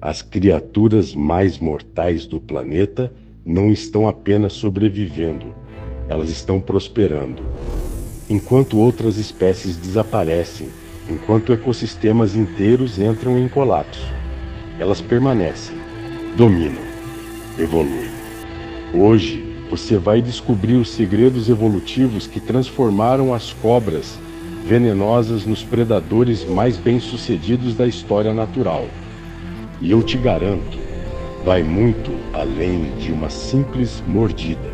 As criaturas mais mortais do planeta não estão apenas sobrevivendo, elas estão prosperando. Enquanto outras espécies desaparecem, enquanto ecossistemas inteiros entram em colapso, elas permanecem, dominam, evoluem. Hoje, você vai descobrir os segredos evolutivos que transformaram as cobras venenosas nos predadores mais bem-sucedidos da história natural. E eu te garanto, vai muito além de uma simples mordida.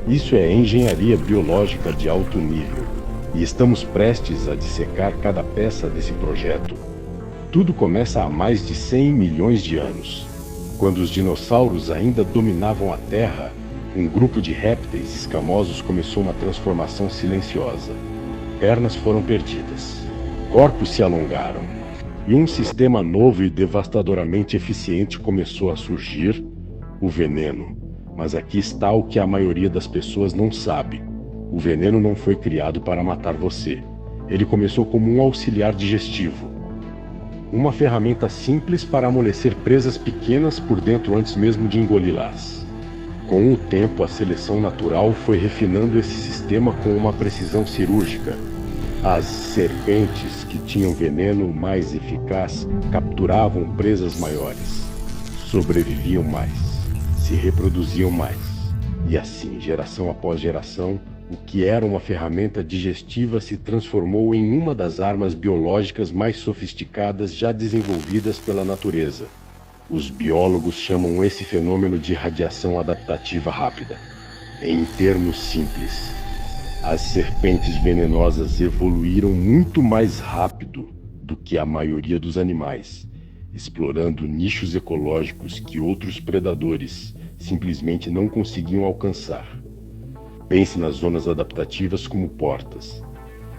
Isso é engenharia biológica de alto nível, e estamos prestes a dissecar cada peça desse projeto. Tudo começa há mais de 100 milhões de anos. Quando os dinossauros ainda dominavam a Terra, um grupo de répteis escamosos começou uma transformação silenciosa. Pernas foram perdidas, corpos se alongaram, e um sistema novo e devastadoramente eficiente começou a surgir: o veneno. Mas aqui está o que a maioria das pessoas não sabe. O veneno não foi criado para matar você. Ele começou como um auxiliar digestivo. Uma ferramenta simples para amolecer presas pequenas por dentro antes mesmo de engoli-las. Com o tempo, a seleção natural foi refinando esse sistema com uma precisão cirúrgica. As serpentes que tinham veneno mais eficaz capturavam presas maiores, sobreviviam mais, se reproduziam mais. E assim, geração após geração, o que era uma ferramenta digestiva se transformou em uma das armas biológicas mais sofisticadas já desenvolvidas pela natureza. Os biólogos chamam esse fenômeno de radiação adaptativa rápida. Em termos simples, as serpentes venenosas evoluíram muito mais rápido do que a maioria dos animais, explorando nichos ecológicos que outros predadores simplesmente não conseguiam alcançar. Pense nas zonas adaptativas como portas.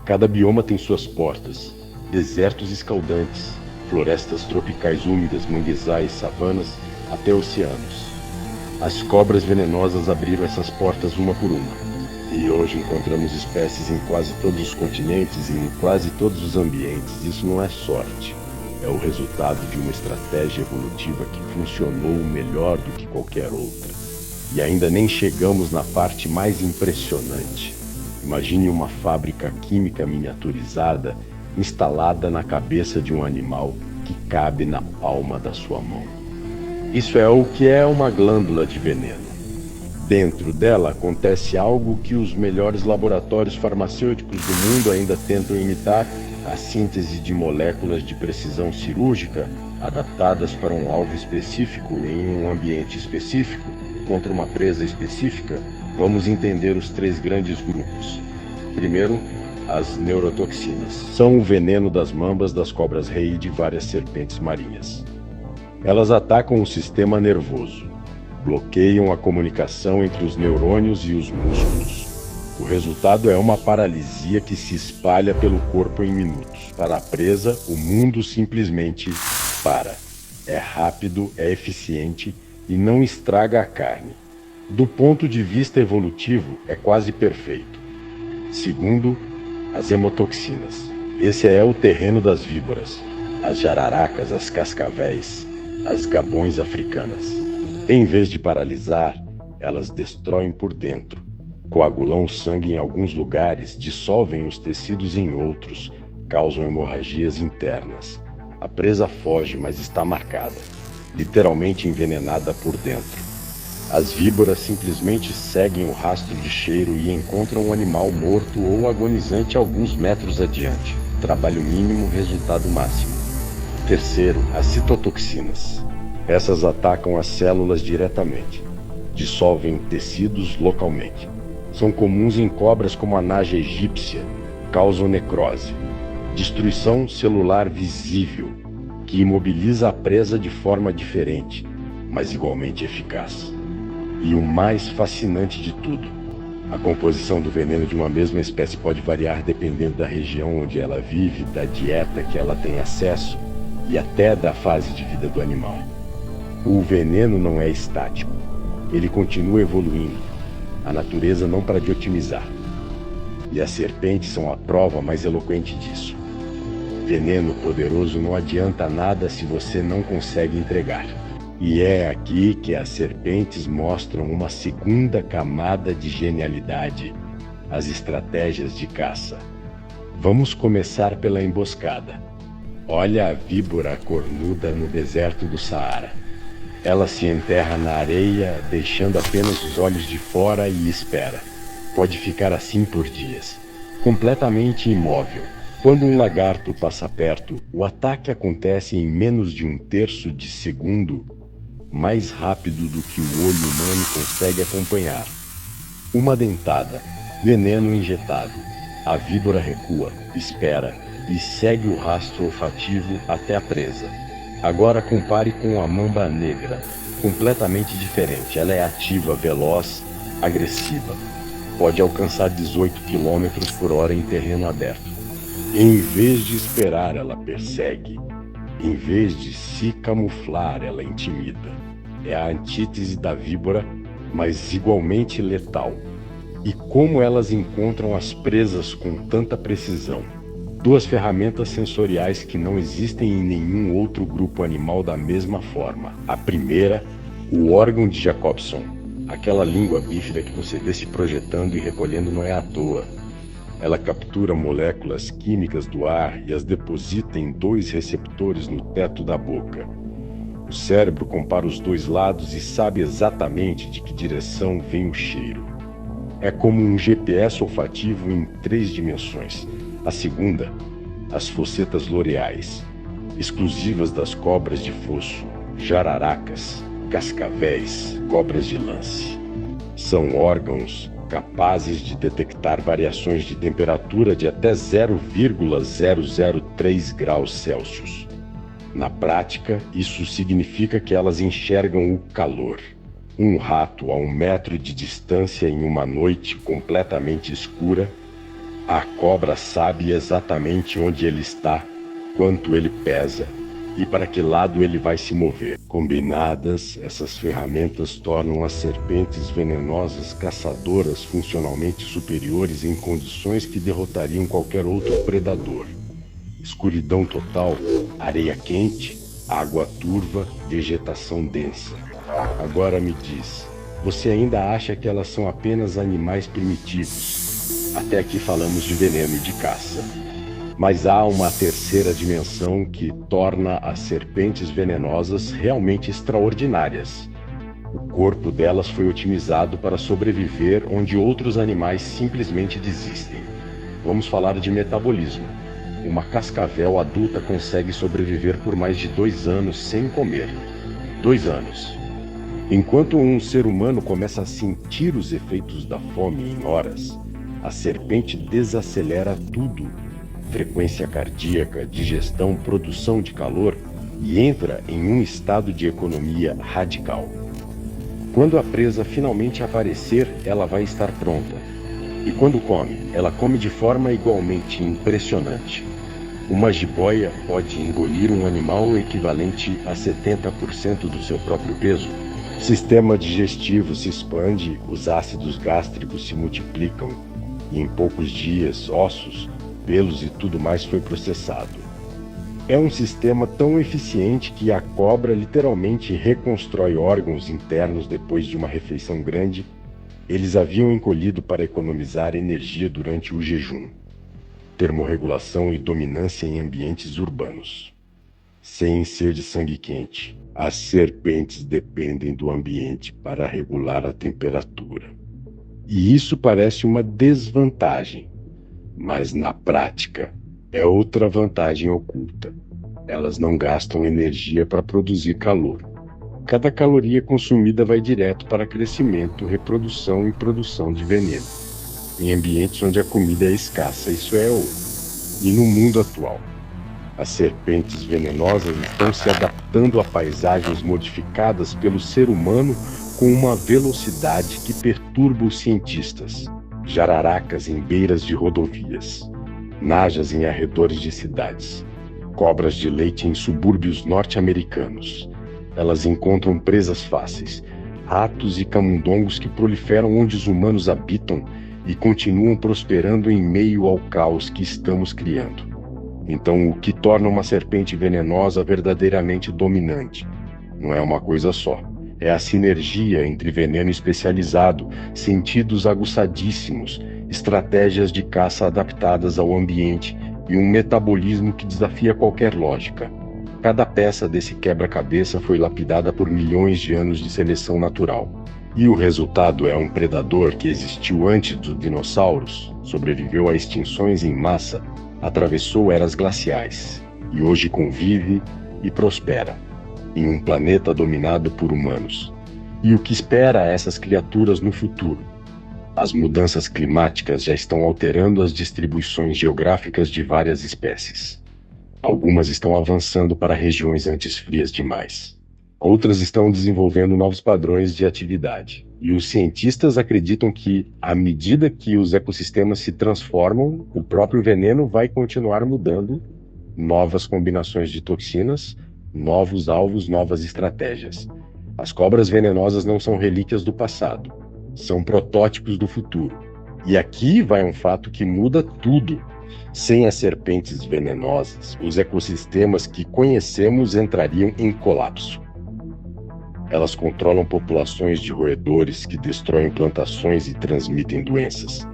Cada bioma tem suas portas: desertos escaldantes, florestas tropicais úmidas, manguezais, savanas, até oceanos. As cobras venenosas abriram essas portas uma por uma. E hoje encontramos espécies em quase todos os continentes e em quase todos os ambientes. Isso não é sorte. É o resultado de uma estratégia evolutiva que funcionou melhor do que qualquer outra. E ainda nem chegamos na parte mais impressionante. Imagine uma fábrica química miniaturizada instalada na cabeça de um animal que cabe na palma da sua mão. Isso é o que é uma glândula de veneno. Dentro dela acontece algo que os melhores laboratórios farmacêuticos do mundo ainda tentam imitar: a síntese de moléculas de precisão cirúrgica adaptadas para um alvo específico em um ambiente específico, contra uma presa específica. Vamos entender os 3 grandes grupos. Primeiro, as neurotoxinas. São o veneno das mambas, das cobras-rei e de várias serpentes marinhas. Elas atacam o sistema nervoso, bloqueiam a comunicação entre os neurônios e os músculos. O resultado é uma paralisia que se espalha pelo corpo em minutos. Para a presa, o mundo simplesmente para. É rápido, é eficiente e não estraga a carne. Do ponto de vista evolutivo, é quase perfeito. Segundo, as hemotoxinas. Esse é o terreno das víboras, as jararacas, as cascavéis, as gabões africanas. Em vez de paralisar, elas destroem por dentro. Coagulam o sangue em alguns lugares, dissolvem os tecidos em outros, causam hemorragias internas. A presa foge, mas está marcada, literalmente envenenada por dentro. As víboras simplesmente seguem o rastro de cheiro e encontram um animal morto ou agonizante alguns metros adiante. Trabalho mínimo, resultado máximo. Terceiro, as citotoxinas. Essas atacam as células diretamente, dissolvem tecidos localmente. São comuns em cobras como a naja egípcia, causam necrose, destruição celular visível, que imobiliza a presa de forma diferente, mas igualmente eficaz. E o mais fascinante de tudo, a composição do veneno de uma mesma espécie pode variar dependendo da região onde ela vive, da dieta que ela tem acesso e até da fase de vida do animal. O veneno não é estático, ele continua evoluindo. A natureza não para de otimizar. E as serpentes são a prova mais eloquente disso. Veneno poderoso não adianta nada se você não consegue entregar. E é aqui que as serpentes mostram uma segunda camada de genialidade: as estratégias de caça. Vamos começar pela emboscada. Olha a víbora cornuda no deserto do Saara. Ela se enterra na areia, deixando apenas os olhos de fora e espera. Pode ficar assim por dias, completamente imóvel. Quando um lagarto passa perto, o ataque acontece em menos de 1/3 de segundo, mais rápido do que o olho humano consegue acompanhar. Uma dentada, veneno injetado. A víbora recua, espera e segue o rastro olfativo até a presa. Agora compare com a mamba negra, completamente diferente. Ela é ativa, veloz, agressiva. Pode alcançar 18 km/h em terreno aberto. Em vez de esperar, ela persegue. Em vez de se camuflar, ela intimida. É a antítese da víbora, mas igualmente letal. E como elas encontram as presas com tanta precisão? Duas ferramentas sensoriais que não existem em nenhum outro grupo animal da mesma forma. A primeira, o órgão de Jacobson. Aquela língua bífida que você vê se projetando e recolhendo não é à toa. Ela captura moléculas químicas do ar e as deposita em 2 receptores no teto da boca. O cérebro compara os 2 lados e sabe exatamente de que direção vem o cheiro. É como um GPS olfativo em 3 dimensões. A segunda, as focetas loreais, exclusivas das cobras de fosso, jararacas, cascavéis, cobras de lance. São órgãos capazes de detectar variações de temperatura de até 0,003 graus Celsius. Na prática, isso significa que elas enxergam o calor. Um rato a 1 metro de distância em uma noite completamente escura, a cobra sabe exatamente onde ele está, quanto ele pesa e para que lado ele vai se mover. Combinadas, essas ferramentas tornam as serpentes venenosas caçadoras funcionalmente superiores em condições que derrotariam qualquer outro predador. Escuridão total, areia quente, água turva, vegetação densa. Agora me diz, você ainda acha que elas são apenas animais primitivos? Até aqui falamos de veneno e de caça. Mas há uma terceira dimensão que torna as serpentes venenosas realmente extraordinárias. O corpo delas foi otimizado para sobreviver onde outros animais simplesmente desistem. Vamos falar de metabolismo. Uma cascavel adulta consegue sobreviver por mais de 2 anos sem comer. 2 anos. Enquanto um ser humano começa a sentir os efeitos da fome em horas, a serpente desacelera tudo. Frequência cardíaca, digestão, produção de calor e entra em um estado de economia radical. Quando a presa finalmente aparecer, ela vai estar pronta. E quando come, ela come de forma igualmente impressionante. Uma jiboia pode engolir um animal equivalente a 70% do seu próprio peso. O sistema digestivo se expande, os ácidos gástricos se multiplicam e em poucos dias, ossos, pelos e tudo mais foi processado. É um sistema tão eficiente que a cobra literalmente reconstrói órgãos internos depois de uma refeição grande. Eles haviam encolhido para economizar energia durante o jejum. Termorregulação e dominância em ambientes urbanos. Sem ser de sangue quente, as serpentes dependem do ambiente para regular a temperatura. E isso parece uma desvantagem. Mas na prática, é outra vantagem oculta. Elas não gastam energia para produzir calor. Cada caloria consumida vai direto para crescimento, reprodução e produção de veneno. Em ambientes onde a comida é escassa, isso é ouro. E no mundo atual, as serpentes venenosas estão se adaptando a paisagens modificadas pelo ser humano com uma velocidade que perturba os cientistas. Jararacas em beiras de rodovias, najas em arredores de cidades, cobras de leite em subúrbios norte-americanos. Elas encontram presas fáceis, ratos e camundongos que proliferam onde os humanos habitam e continuam prosperando em meio ao caos que estamos criando. Então, o que torna uma serpente venenosa verdadeiramente dominante? Não é uma coisa só. É a sinergia entre veneno especializado, sentidos aguçadíssimos, estratégias de caça adaptadas ao ambiente e um metabolismo que desafia qualquer lógica. Cada peça desse quebra-cabeça foi lapidada por milhões de anos de seleção natural. E o resultado é um predador que existiu antes dos dinossauros, sobreviveu a extinções em massa, atravessou eras glaciais e hoje convive e prospera em um planeta dominado por humanos. E o que espera essas criaturas no futuro? As mudanças climáticas já estão alterando as distribuições geográficas de várias espécies. Algumas estão avançando para regiões antes frias demais. Outras estão desenvolvendo novos padrões de atividade. E os cientistas acreditam que, à medida que os ecossistemas se transformam, o próprio veneno vai continuar mudando, novas combinações de toxinas, novos alvos, novas estratégias. As cobras venenosas não são relíquias do passado, são protótipos do futuro. E aqui vai um fato que muda tudo. Sem as serpentes venenosas, os ecossistemas que conhecemos entrariam em colapso. Elas controlam populações de roedores que destroem plantações e transmitem doenças.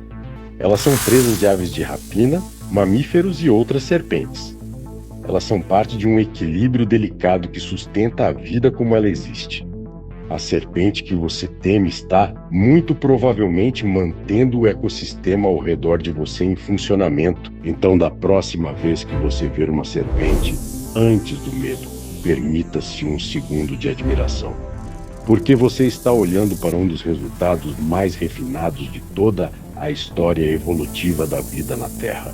Elas são presas de aves de rapina, mamíferos e outras serpentes. Elas são parte de um equilíbrio delicado que sustenta a vida como ela existe. A serpente que você teme está, muito provavelmente, mantendo o ecossistema ao redor de você em funcionamento. Então, da próxima vez que você ver uma serpente, antes do medo, permita-se um segundo de admiração. Porque você está olhando para um dos resultados mais refinados de toda a história evolutiva da vida na Terra.